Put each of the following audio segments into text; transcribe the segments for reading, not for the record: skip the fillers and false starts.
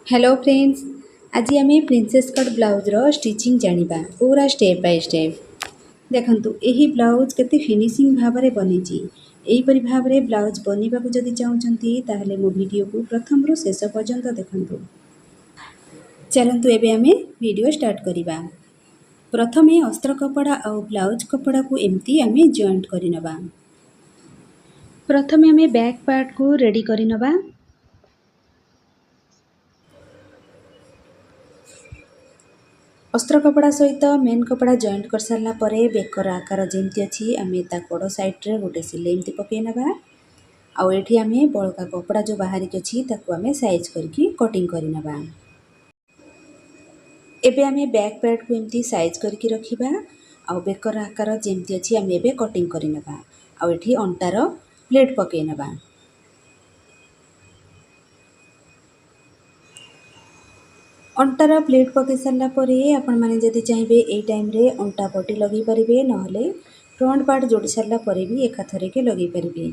Hello friends. आज आम princess cut ब्लाउजर stitching जानिबा पूरा स्टेप बाय स्टेप। देखंतु एही ब्लाउज केते फिनिशिंग भाव में बनी। एहीपरि भाव में ब्लाउज बनवा जदि चाहूँगी ताहले मो वीडियो को प्रथम रु शेष पर्यंत देखंतु। चलंतु एबे आमे वीडियो स्टार्ट करिबा। प्रथमे अस्त्र कपड़ा और ब्लाउज कपड़ा को एमती आमे जॉइंट करिनबा। प्रथमे आमे बैक पार्ट को रेडी करिनबा। अस्त्र कपड़ा सहित मेन कपड़ा जॉइंट कर सारा पर बेकर आकार जमी अच्छी आम कड़ साइड्रे गोटे सिलाई एमती पकईनबा। आउे आम बड़का कपड़ा जो बाहर अच्छी आम साइज करके कटिंग करनबा। एबे आम बैक पार्ट को एमती साइज करके रखिबा। आउ बेकर आकार जमी अच्छी आम एबे कटिंग करनबा। आउे अंटार प्लेट पकईनबा। अंटार प्लेट पकई सारा आपण मैंने जदि चाहिए यही टाइम रे अंटा पट्टी लगे पारे ना फ्रंट पार्ट जोड़ी सारा भी एकाथर के लगे पारे।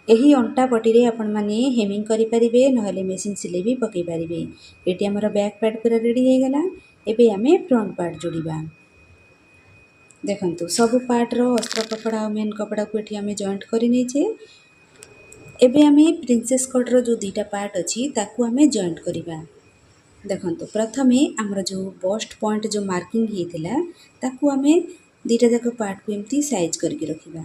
यही अंटा पट्टी रे आपण मैंने हेमिंग करें ना मेसीन सिलाई भी पकई पारे। ये आमर बैक पार्ट पूरा रेडी हो गला। एबे आमे फ्रंट पार्ट जोड़िबा। देखंतु सब पार्ट रो अस्त्र कपड़ा और मेन कपड़ा को ये आमे जॉइंट करि नेछे। एबे आमे प्रिंसेस कट रो जो दीटा पार्ट अच्छी ताकू आमे जॉइंट करिबा। देखंतु प्रथमे आमर जो बस्ट पॉइंट जो मार्किंग होता ताकू आमे दीटा जाक पार्ट को एमती साइज करके रखिबा।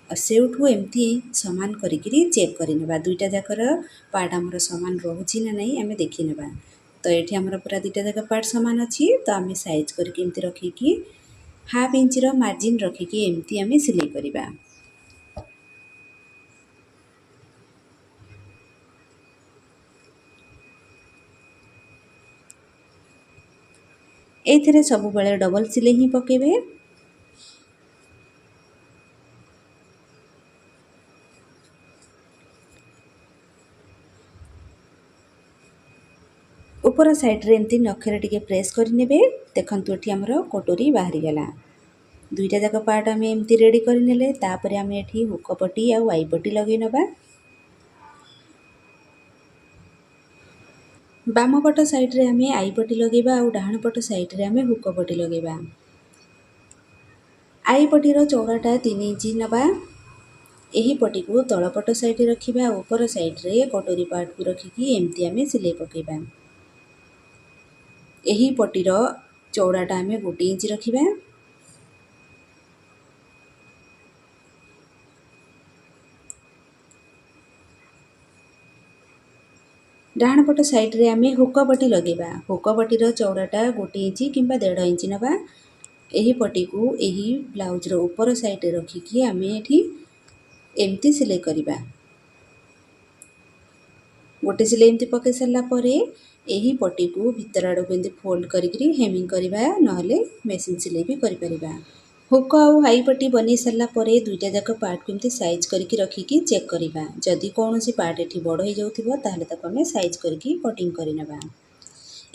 और सेउठू एमती समान करिकी चेक करनेबा दुईटा जाकर पार्ट आमर समान रोची ना नहीं आमे देखि नेबा। तो ये आमर पूरा दीटा जाक पार्ट समान अच्छी तो आमे साइज करके एमती रखिकी हाफ इंच रो मार्जिन रखिकी एमती आमे सिलाई करिबा। एथिरे सब बेले डबल सिलाई ही पकेबे। ऊपर साइड्रे एमती नखरे टिके प्रेस करने। देखंतु एठी आमर कटोरी बाहरी गला। दुईटा जाक पार्ट आम एमती रेडी करनेले तापर आम एठी हुक पट्टी आ वाई पट्टी लगे नबा। बाम पट साइड्रे आम आई पट्टी लगेबा और डाहाण पट साइड्रे आम हुक पट्टी लगेबा। आई पट्टीर चौड़ाटा 3 इंच नबा। यही पट्टी को तल पट साइड रखिबा। ऊपर साइड्रे कटोरी पार्ट को रखिकी एमती आम सिलाई पकेबा। यही पट्टीर चौड़ाटा आम 1 इंच रखिबा। डाहाण पट साइड्रे आम हुक पट्टी लगेबा। हुक पट्टीर चौड़ाटा 1 इंच किंबा 1.5 इंच नबा। यही पट्टी को यही ब्लाउज रो ऊपर साइड रखिकी आम एठी एमती सिलाई करिबा। गोटे सिलाई एमती पकई सारा पर यही पट्टी को भीतर आड़ को एमती फोल्ड करी हेमिंग करिबा नहले मेसीन सिलाई भी करि परिबा। हुक आउ हाई पट्टी बनी सारा पर दुईटा जाक पार्ट को एमती साइज करके रखिकी चेक करिबा। जदि कौनसी पार्ट एठी बड़ हो जाउथिबो ताहले ताको आमे साइज करके कटिंग करिनबा।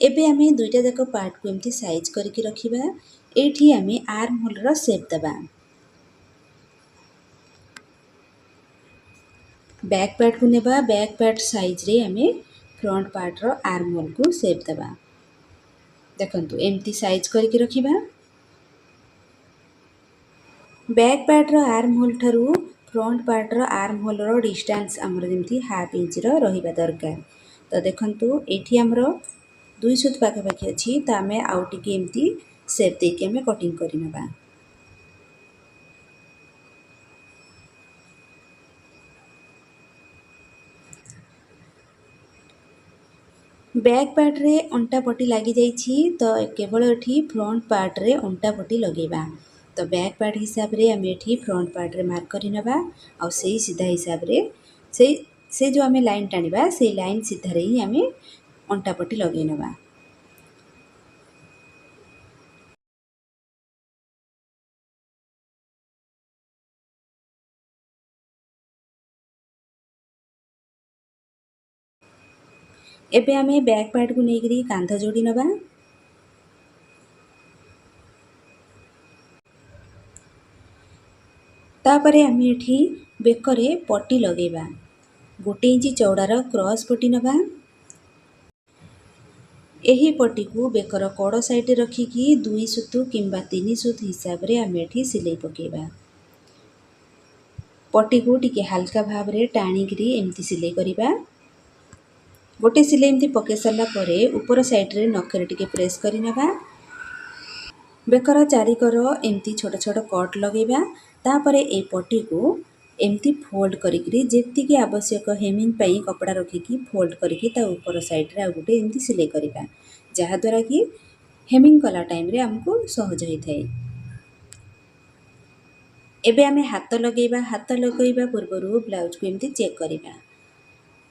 एबे आमे दुईटा जाक पार्ट को एमती साइज करके रखिबा। एठी आमे आर्म होल रो शेप देबा। बैक पार्ट को नेबा। बैक पार्ट साइज रे आमे फ्रंट पार्ट रो आर्म होल को शेप देबा। देखंतु एमती साइज करके रखिबा। बैक पार्ट रो आर्म होल ठारू फ्रंट पार्ट रो आर्म होल रो डिस्टेंस आमर जेमती हाफ इंच रो रहिबा दरकार। तो देखंतु एठी आमर 2 सुत पाखापाखि अच्छी तो आम आउ टिके एमती शेप देके आम कटिंग करनबा। बैक पार्ट रे अंटा पट्टी लगी जाइछि तो केवल एठी फ्रंट पार्ट रे अंटा पट्टी लगेबा। तो बैक पार्ट हिसाब रे आम एठी फ्रंट पार्ट रे मार्क करनबा। और सही सीधा हिसाब रे से जो आम लाइन टाणिबा से लाइन सीधा रे ही आम अंटा पट्टी लगेनबा। एबे आम बैक पार्ट को लेकर कांध जोड़ी नबा। तापरे आम एठी बेकरे पट्टी लगेबा। 1 इंच चौड़ार क्रॉस पट्टी नबा। एही पट्टी को बेकर कड़ साइड रखिकी 2 सुतु किंबा 3 सुत हिसाब रे आमे एठी सिलाई पकेबा। पट्टी को टिके हल्का भाव रे टाणीकरी एमती सिलाई करिबा। गोटे सिलाई एमती पके सारा परे ऊपर साइड रे नखरे टिके प्रेस करि नबा। बेकर चारिकर एमती छोट छोट कट लगेबा। तापरे ए पट्टी को एमती फोल्ड करिकरी जेतिकी आवश्यक हेमिंग पई कपड़ा रखिकी फोल्ड करिकी ता ऊपर साइड रे आ गोटे एमती सिलाई करिबा, जहा द्वारा कि हेमिंग कला टाइम रे हमको सहज होई थाए। एबे आमे हाथ लगेबा पूर्वरु ब्लाउज को एमती चेक करिबा।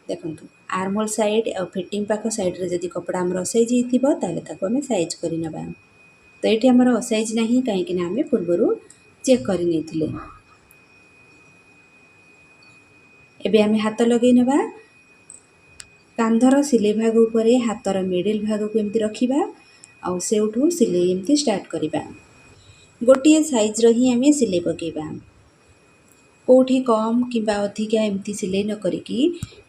देखंतु आर्महोल साइड और फिटिंग पाख साइड रे जदी कपड़ा हमर साइज हिथिबो ताले ताको हमें साइज करि नबा। तो एठी हमर असाइज नाही काहे कि ना हमें पूर्वरु चेक करि नेथिले। एबे हमें हाथ लगेइ नबा। कांधर सिलाई भाग ऊपर हाथर मिडिल भाग को एमती रखिबा और सेउठू सिलाई एमती स्टार्ट करिबा। गोटिए साइज रो ही हमें सिलाई पकेबा। कोठी कम किंबा अधिका एमती सिलाई न करिकी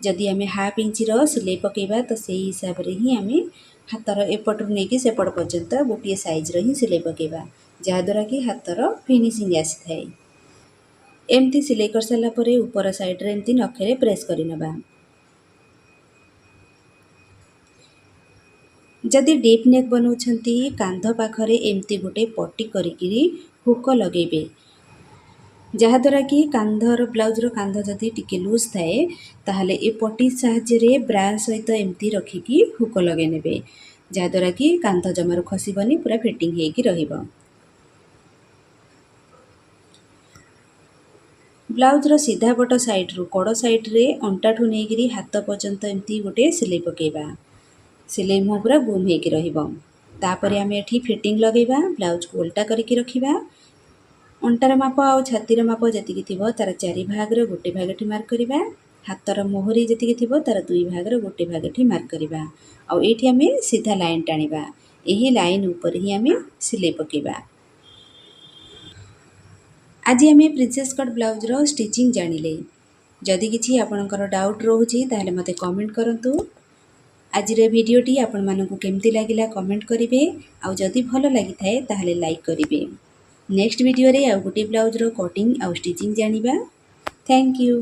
जदि आमे हाफ इंच रो सिलाई पकेबा तो सेही हिसाब रे ही आमे हाथर एपट नै कि सेपट पर्यंत गोटिए साइज रो ही सिलाई पकेबा, जहा द्वारा कि हाथर फिनिशिंग आसी थाए। एमती सिलाई कर साला परे ऊपर साइड रे एमती नखरे प्रेस करि नबा। जदि डीप नेक बनौछंती कांध पाखरे एमती गोटे पट्टी करिकी हुक लगेबे, जहा द्वारा कि कांधर ब्लाउज रो कांध जदि टिके लूज थाए ताहले ए पट्टी साहाय्य रे ब्रा सहित एमती रखिकी हुक लगे नेबे, जहा द्वारा कि कांध जमार खसिबनी पूरा फिटिंग हेकी रहिबो। ब्लाउज रो सीधा पट साइड रु कड़ साइड रे अंटाठू नेगिरी हाथ पर्यंत एमती गोटे सिलाई पकेबा। सिलाई मुह पूरा गुम हेकी रहिबो। तापरे आमे एठी फिटिंग लगेबा। ब्लाउज को उल्टा करिकी रखिबा। अंटार माप और छातीर माप जतिकी थिबो तार 4 भाग रे गोटे भाग एठी मार्क करिबा। हाथर मोहरी जतिकी थिबो तार 2 भाग रे गोटे भाग एठी मार्क करिबा और एठी आमे सीधा लाइन टाणिबा। एही लाइन ऊपर ही आमे सिलाई पकेबा। आज आमे प्रिंसेस कट ब्लाउज रो स्टिचिंग जानिले। जदि किछि आपनकर डाउट रहउछि ताहले मते कमेंट करंतु। आज रे वीडियोटी आपण मानकु केमती लागिला कमेंट करिवे और जदि भलो लागि थाए ताहले लाइक करिवे। नेक्स्ट वीडियो रे आ गोटे ब्लाउज रो कटिंग और स्टिचिंग जानिबा। Thank you.